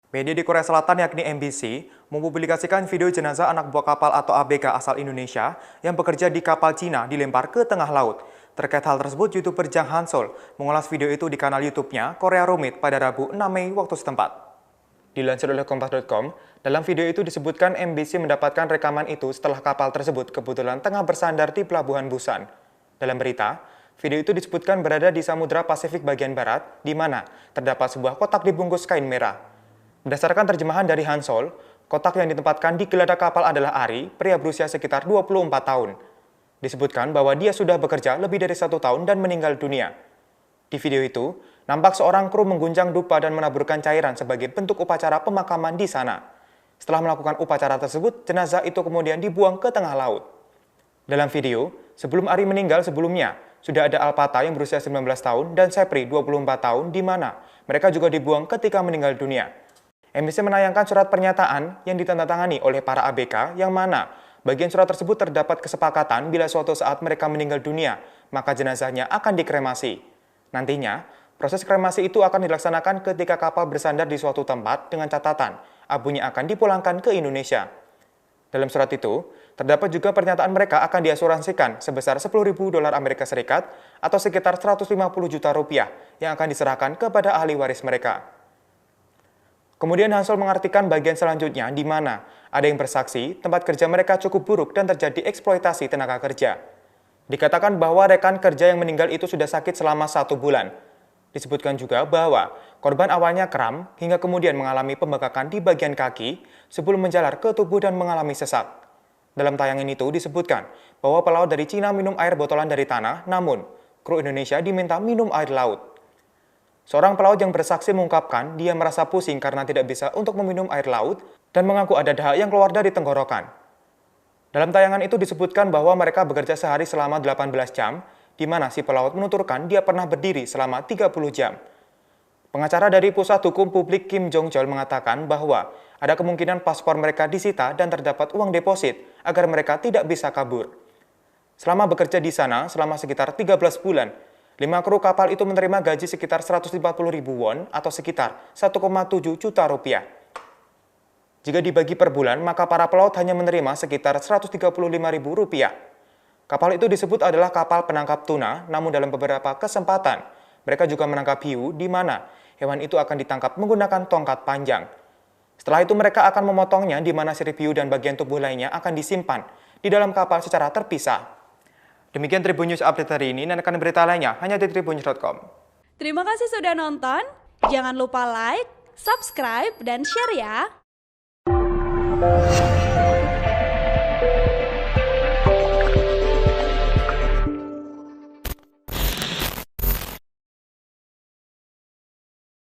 Media di Korea Selatan yakni MBC mempublikasikan video jenazah anak buah kapal atau ABK asal Indonesia yang bekerja di kapal Cina dilempar ke tengah laut. Terkait hal tersebut, YouTuber Jang Hansol mengulas video itu di kanal YouTube-nya Korea Rumit pada Rabu 6 Mei waktu setempat. Dilansir oleh Kompas.com, dalam video itu disebutkan MBC mendapatkan rekaman itu setelah kapal tersebut kebetulan tengah bersandar di Pelabuhan Busan. Dalam berita, video itu disebutkan berada di Samudra Pasifik bagian barat, di mana terdapat sebuah kotak dibungkus kain merah. Berdasarkan terjemahan dari Hansol, kotak yang ditempatkan di geladak kapal adalah Ari, pria berusia sekitar 24 tahun. Disebutkan bahwa dia sudah bekerja lebih dari 1 tahun dan meninggal dunia. Di video itu, nampak seorang kru mengguncang dupa dan menaburkan cairan sebagai bentuk upacara pemakaman di sana. Setelah melakukan upacara tersebut, jenazah itu kemudian dibuang ke tengah laut. Dalam video, sebelum Ari meninggal sebelumnya, sudah ada Alpata yang berusia 19 tahun dan Sepri 24 tahun di mana mereka juga dibuang ketika meninggal dunia. MBC menayangkan surat pernyataan yang ditandatangani oleh para ABK yang mana bagian surat tersebut terdapat kesepakatan bila suatu saat mereka meninggal dunia, maka jenazahnya akan dikremasi. Nantinya, proses kremasi itu akan dilaksanakan ketika kapal bersandar di suatu tempat dengan catatan abunya akan dipulangkan ke Indonesia. Dalam surat itu, terdapat juga pernyataan mereka akan diasuransikan sebesar 10.000 dolar Amerika Serikat atau sekitar 150 juta rupiah yang akan diserahkan kepada ahli waris mereka. Kemudian Hansol mengartikan bagian selanjutnya di mana ada yang bersaksi tempat kerja mereka cukup buruk dan terjadi eksploitasi tenaga kerja. Dikatakan bahwa rekan kerja yang meninggal itu sudah sakit selama 1 bulan. Disebutkan juga bahwa korban awalnya kram hingga kemudian mengalami pembengkakan di bagian kaki sebelum menjalar ke tubuh dan mengalami sesak. Dalam tayangan itu disebutkan bahwa pelaut dari Cina minum air botolan dari tanah, namun kru Indonesia diminta minum air laut. Seorang pelaut yang bersaksi mengungkapkan dia merasa pusing karena tidak bisa untuk meminum air laut dan mengaku ada dahak yang keluar dari tenggorokan. Dalam tayangan itu disebutkan bahwa mereka bekerja sehari selama 18 jam, di mana si pelaut menuturkan dia pernah berdiri selama 30 jam. Pengacara dari Pusat Hukum Publik Kim Jong-chol mengatakan bahwa ada kemungkinan paspor mereka disita dan terdapat uang deposit agar mereka tidak bisa kabur. Selama bekerja di sana selama sekitar 13 bulan, 5 kru kapal itu menerima gaji sekitar 150.000 won atau sekitar 1,7 juta rupiah. Jika dibagi per bulan, maka para pelaut hanya menerima sekitar 135.000 rupiah. Kapal itu disebut adalah kapal penangkap tuna, namun dalam beberapa kesempatan, mereka juga menangkap hiu di mana hewan itu akan ditangkap menggunakan tongkat panjang. Setelah itu mereka akan memotongnya di mana sirip hiu dan bagian tubuh lainnya akan disimpan di dalam kapal secara terpisah. Demikian Tribun News Update hari ini, dan akan berita lainnya hanya di tribunnews.com. Terima kasih sudah nonton. Jangan lupa like, subscribe, dan share ya.